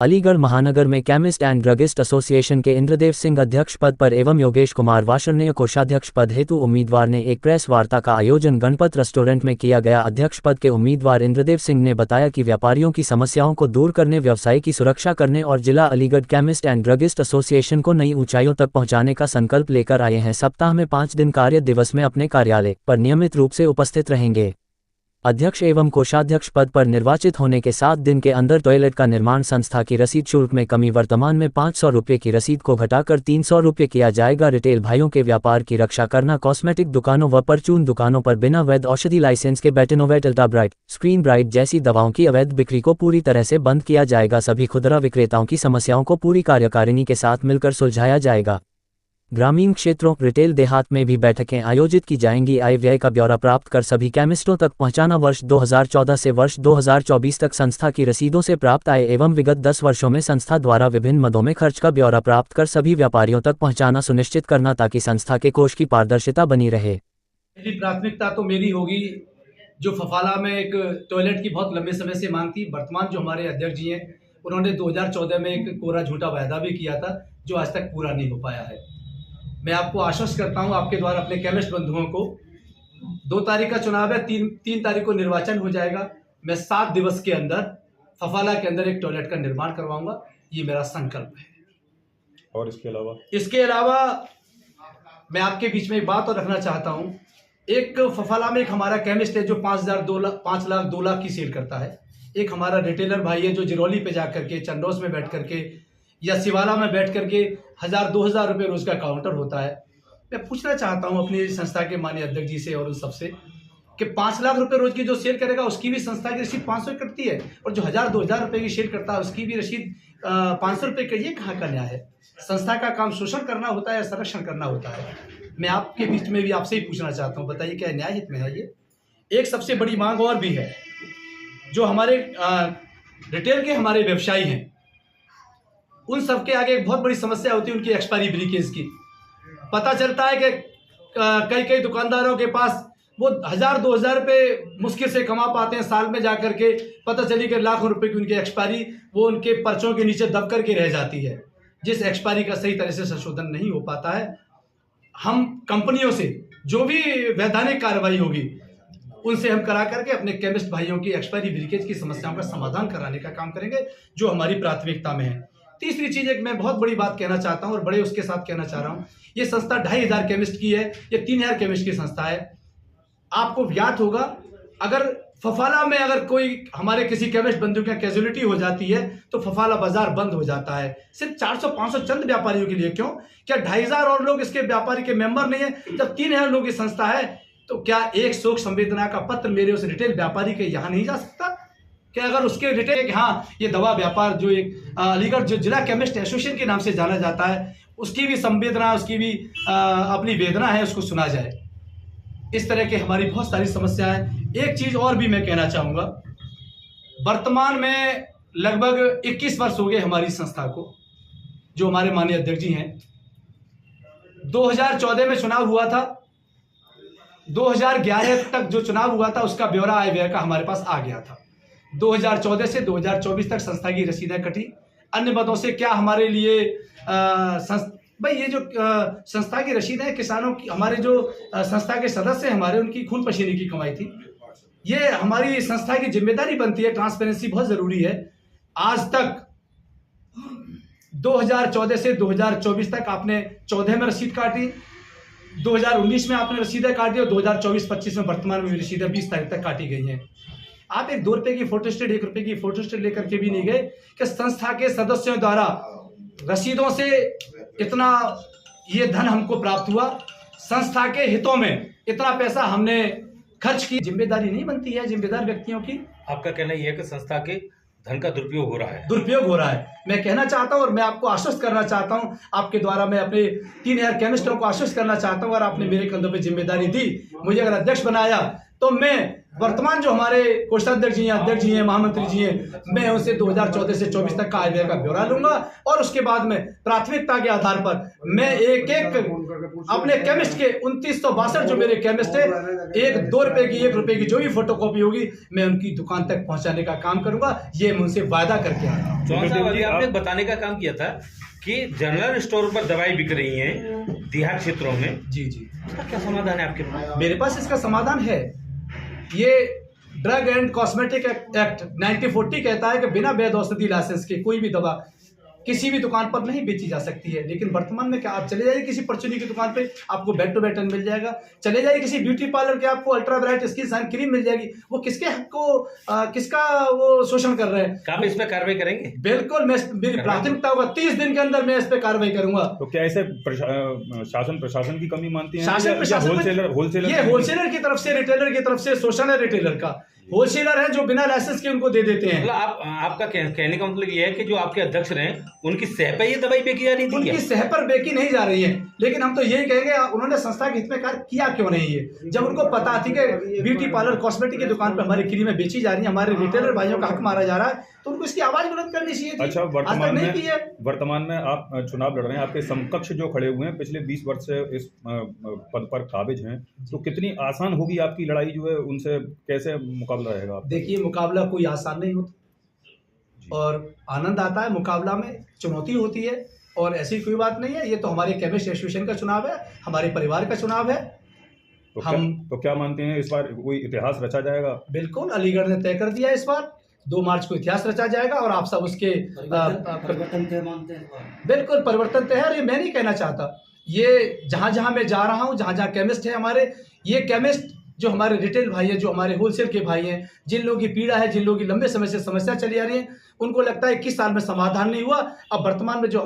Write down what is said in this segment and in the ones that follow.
अलीगढ़ महानगर में chemist and druggist association के इंद्रदेव सिंह अध्यक्ष पद पर एवं योगेश कुमार वार्षणेय कोषाध्यक्ष पद हेतु उम्मीदवार ने एक प्रेस वार्ता का आयोजन गणपत रेस्टोरेंट में किया गया। अध्यक्ष पद के उम्मीदवार इंद्रदेव सिंह ने बताया कि व्यापारियों की समस्याओं को दूर करने, व्यवसाय की सुरक्षा करने और जिला Aligarh chemist and druggist association को नई ऊंचाइयों तक पहुंचाने का संकल्प लेकर आए हैं। सप्ताह में 5 दिन कार्य दिवस में अपने कार्यालय पर नियमित रूप से उपस्थित रहेंगे। अध्यक्ष एवं कोषाध्यक्ष पद पर निर्वाचित होने के 7 दिन के अंदर टॉयलेट का निर्माण संस्था की रसीद शुल्क में कमी, वर्तमान में 500 रुपये की रसीद को घटाकर 300 रुपये किया जाएगा। रिटेल भाइयों के व्यापार की रक्षा करना, कॉस्मेटिक दुकानों व परचून दुकानों पर बिना वैध औषधि लाइसेंस के बेटेनोवेट, अल्टाब्राइट, स्क्रीन ब्राइट जैसी दवाओं की अवैध बिक्री को पूरी तरह से बंद किया जाएगा। सभी खुदरा विक्रेताओं की समस्याओं को पूरी कार्यकारिणी के साथ मिलकर सुलझाया जाएगा। ग्रामीण क्षेत्रों, रिटेल देहात में भी बैठकें आयोजित की जाएंगी। आय व्यय का ब्यौरा प्राप्त कर सभी केमिस्टों तक पहुंचाना। वर्ष 2014 से वर्ष 2024 तक संस्था की रसीदों से प्राप्त आय एवं विगत 10 वर्षों में संस्था द्वारा विभिन्न मदों में खर्च का ब्यौरा प्राप्त कर सभी व्यापारियों तक पहुंचाना सुनिश्चित करना, ताकि संस्था के कोष की पारदर्शिता बनी रहे। प्राथमिकता तो मेरी होगी जो फफाला में एक टॉयलेट की बहुत लंबे समय से मांग थी। वर्तमान जो हमारे अध्यक्ष जी हैं, उन्होंने 2014 में एक कोरा झूठा वायदा भी किया था जो आज तक पूरा नहीं हो पाया है। मैं आपको आश्वस्त करता हूं आपके द्वारा अपने केमिस्ट बंधुओं को, 2 तारीख का चुनाव है, 3 तारीख को निर्वाचन हो जाएगा। मैं 7 दिवस के अंदर फफाला के अंदर एक टॉयलेट का निर्माण करवाऊंगा, ये मेरा संकल्प है। और इसके अलावा मैं आपके बीच में एक बात और रखना चाहता हूं। एक फफाला में एक हमारा केमिस्ट है जो 5 लाख 2 लाख की सेल करता है। एक हमारा रिटेलर भाई है जो जिरौली पे जाकर के, चंडोस में बैठ करके या सिवाला में बैठ करके 1000-2000 रुपये रोज का काउंटर होता है। मैं पूछना चाहता हूं अपनी संस्था के माननीय अध्यक्ष जी से और उन सबसे कि 5 लाख रुपए रोज की जो सेल करेगा उसकी भी संस्था की रसीद 500 कटती है, और जो 1000-2000 रुपये की सेल करता है उसकी भी रसीद 500 रुपये का। ये कहाँ का न्याय है? संस्था का काम शोषण करना होता है या संरक्षण करना होता है? मैं आपके बीच में भी आपसे ही पूछना चाहता हूँ, बताइए क्या न्याय हित में है ये? एक सबसे बड़ी मांग और भी है, जो हमारे रिटेल के हमारे व्यवसायी हैं, उन सबके आगे एक बहुत बड़ी समस्या होती है उनकी एक्सपायरी ब्रीकेज की। पता चलता है कि कई दुकानदारों के पास वो 1000-2000 रुपये मुश्किल से कमा पाते हैं साल में, जाकर के पता चली कि लाखों रुपए की उनकी एक्सपायरी वो उनके पर्चों के नीचे दब करके रह जाती है, जिस एक्सपायरी का सही तरह से संशोधन नहीं हो पाता है। हम कंपनियों से जो भी वैधानिक कार्रवाई होगी उनसे हम करा करके अपने केमिस्ट भाइयों की एक्सपायरी ब्रीकेज की समस्याओं का समाधान कराने का काम करेंगे, जो हमारी प्राथमिकता में है। तीसरी चीज, एक मैं बहुत बड़ी बात कहना चाहता हूं और बड़े उसके साथ कहना चाह रहा हूं, ये संस्था 2500 केमिस्ट की है, ये 3000 केमिस्ट की संस्था है। आपको ज्ञात होगा, अगर फफाला में अगर कोई हमारे किसी केमिस्ट बंधु की कैजुअलिटी हो जाती है तो फफाला बाजार बंद हो जाता है, सिर्फ 400-500 चंद व्यापारियों के लिए। क्यों? क्या 2500 और लोग इसके व्यापारी के मेंबर नहीं है? जब 3000 लोग की संस्था है तो क्या एक शोक संवेदना का पत्र मेरे उस रिटेल व्यापारी के यहाँ नहीं जा सकता? कि अगर उसके रिटेल, हाँ, ये दवा व्यापार जो एक अलीगढ़ जो जिला केमिस्ट एसोसिएशन के नाम से जाना जाता है, उसकी भी संवेदना, उसकी भी अपनी वेदना है, उसको सुना जाए। इस तरह के हमारी बहुत सारी समस्याएं। एक चीज और भी मैं कहना चाहूंगा, वर्तमान में लगभग 21 वर्ष हो गए हमारी संस्था को, जो हमारे माननीय अध्यक्ष जी हैं। 2014 में चुनाव हुआ था, 2011 तक जो चुनाव हुआ था उसका ब्यौरा आय व्यय का हमारे पास आ गया था। 2014 से 2024 तक संस्था की रसीदें कटी। अन्य मदों से क्या हमारे लिए भाई ये जो संस्था की रसीदें हैं, किसानों की, हमारे जो संस्था के सदस्य हमारे, उनकी खून पसीने की कमाई थी। ये हमारी संस्था की जिम्मेदारी बनती है, ट्रांसपेरेंसी बहुत जरूरी है। आज तक 2014 से 2024 तक आपने 14 में रसीद काटी, 2019 में आपने रसीदें काटी और 2024-25 में वर्तमान में रसीदें 20 तारीख तक काटी गई हैं। आप 1-2 रुपए की फोटोस्टेट, 1 रुपए की फोटोस्टेट लेकर के भी नहीं गए कि संस्था के सदस्यों द्वारा रसीदों से इतना ये धन हमको प्राप्त हुआ, संस्था के हितों में इतना पैसा हमने खर्च की। जिम्मेदारी नहीं बनती है जिम्मेदार व्यक्तियों की? आपका कहना यह है कि संस्था के धन का दुरुपयोग हो रहा है? दुरुपयोग हो रहा है, मैं कहना चाहता हूं और मैं आपको आश्वस्त करना चाहता हूं, आपके द्वारा मैं अपने 3000 केमिस्टों को आश्वस्त करना चाहता हूं। और आपने मेरे कंधों पे जिम्मेदारी दी, मुझे अगर अध्यक्ष बनाया, तो मैं वर्तमान जो हमारे कोषाध्यक्ष जी हैं, अध्यक्ष जी हैं, महामंत्री जी हैं, मैं उनसे 2014 से 24 तक का आय का ब्यौरा लूंगा और उसके बाद में प्राथमिकता के आधार पर मैं एक एक अपने केमिस्ट के 2962 जो मेरे केमिस्ट है, 1-2 रुपए की 1 रुपए की जो भी फोटोकॉपी होगी मैं उनकी दुकान तक पहुंचाने का काम करूंगा। ये मैं उनसे वायदा करके आया हूं। चौहान साहब, अभी आपने बताने का काम किया था कि जनरल स्टोर पर दवाई बिक रही है देहात क्षेत्रों में। जी जी, इसका क्या समाधान है आपके पास? मेरे पास इसका समाधान है। ये ड्रग एंड कॉस्मेटिक एक्ट 1940 कहता है कि बिना वैध औषधि लाइसेंस के कोई भी दवा किसी भी दुकान पर नहीं बेची जा सकती है। लेकिन वर्तमान में क्या, आप चले जाइए किसी परचूनी की दुकान पे, आपको बेड टू बेड मिल जाएगा। चले जाइए किसी ब्यूटी पार्लर के, आपको ultra bright skin shine cream मिल जाएगी। वो किसके हक को किसका वो शोषण कर रहे हैं? आप इस पे कार्रवाई करेंगे? बिल्कुल, मैं मेरी प्राथमिकता होगा 30 दिन के अंदर मैं इस पे कार्रवाई करूंगा। तो क्या ऐसे शासन प्रशासन की कमी मानती हैं? शासन प्रशासन होलसेलर ये होलसेलर की तरफ से, रिटेलर की तरफ से शोषण है। रिटेलर का होलसेलर है जो बिना लाइसेंस के उनको दे देते हैं। मतलब आपका कहने का मतलब ये है कि जो आपके अध्यक्ष रहे उनकी सह पे ये दवाई बेची जा रही थी? उनकी सह पर बेकी नहीं जा रही है, लेकिन हम तो यही कहेंगे उन्होंने संस्था के हित में कार्य किया क्यों नहीं है? जब उनको पता थी कि ब्यूटी पार्लर कॉस्मेटिक की दुकान पर हमारी क्रीमें बेची जा रही है, हमारे रिटेलर भाइयों का हक मारा जा रहा है, तो उनको इसकी आवाज बुलंद करनी चाहिए थी। अच्छा, वर्तमान में आप चुनाव लड़ रहे हैं, आपके समकक्ष जो खड़े हुए हैं पिछले 20 वर्ष से इस पद पर काबिज हैं, तो कितनी आसान होगी आपकी लड़ाई जो है उनसे? कैसे मुकाबला रहेगा? देखिए, मुकाबला कोई आसान नहीं होता और आनंद आता है मुकाबला में, चुनौती होती है और ऐसी कोई बात नहीं है। ये तो हमारे केमिस्ट एसोसिएशन का चुनाव है, हमारे परिवार का चुनाव है। तो क्या मानते हैं इस बार कोई इतिहास रचा जाएगा? बिल्कुल, अलीगढ़ ने तय कर दिया इस बार 2 मार्च को इतिहास रचा जाएगा और आप सब उसके परिवर्तन तय मानते हैं? बिल्कुल परिवर्तन तय है। और ये मैं नहीं कहना चाहता, ये जहां जहां मैं जा रहा हूं, जहां जहां केमिस्ट है हमारे, ये केमिस्ट जो हमारे रिटेल भाई है, जो हमारे होलसेल के भाई हैं, जिन लोगों की पीड़ा है, जिन लोगों की लंबे समय से समस्या चली आ रही है, उनको लगता है 21 साल में समाधान नहीं हुआ। अब वर्तमान में जो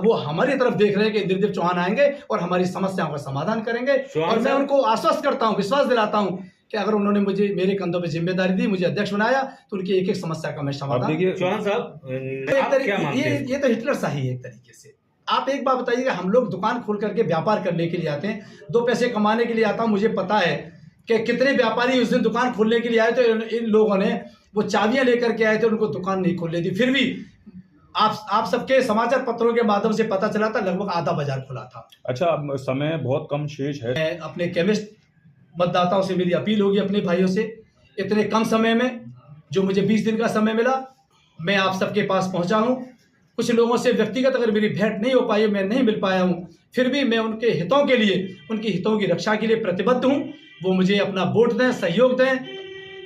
वो हमारी तरफ देख रहे हैं कि इंद्रदेव चौहान आएंगे और हमारी समस्याओं का समाधान करेंगे। और मैं उनको आश्वस्त करता हूँ, विश्वास दिलाता हूँ कि अगर उन्होंने मुझे मेरे कंधों पे जिम्मेदारी दी, मुझे अध्यक्ष बनाया, तो उनकी एक एक समस्या का मैं समाधान। चौहान साहब, ये तो हिटलर शाही है एक तरीके से। आप एक बात बताइए, हम लोग दुकान खोल करके व्यापार करने के लिए आते हैं, 2 पैसे कमाने के लिए आता हूँ। मुझे पता है कि कितने व्यापारी उस दिन दुकान खोलने के लिए आए थे, इन लोगों ने वो चाबियां लेकर के आए थे, उनको दुकान नहीं खोलनी थी। फिर भी आप सबके समाचार पत्रों के माध्यम से पता चला था लगभग आधा बाजार खुला था। अच्छा, अब समय बहुत कम शेष है। मैं अपने केमिस्ट मतदाताओं से मेरी अपील होगी, अपने भाइयों से, इतने कम समय में जो मुझे 20 दिन का समय मिला, मैं आप सबके पास पहुंचा हूं। कुछ लोगों से व्यक्तिगत अगर मेरी भेंट नहीं हो पाई, मैं नहीं मिल पाया हूं, फिर भी मैं उनके हितों के लिए, उनके हितों की रक्षा के लिए प्रतिबद्ध हूं। वो मुझे अपना वोट दें, सहयोग दें,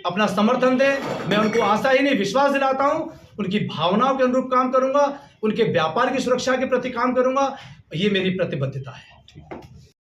अपना समर्थन दें। मैं उनको आशा ही नहीं, विश्वास दिलाता हूं, उनकी भावनाओं के अनुरूप काम करूंगा, उनके व्यापार की सुरक्षा के प्रति काम करूंगा। ये मेरी प्रतिबद्धता है।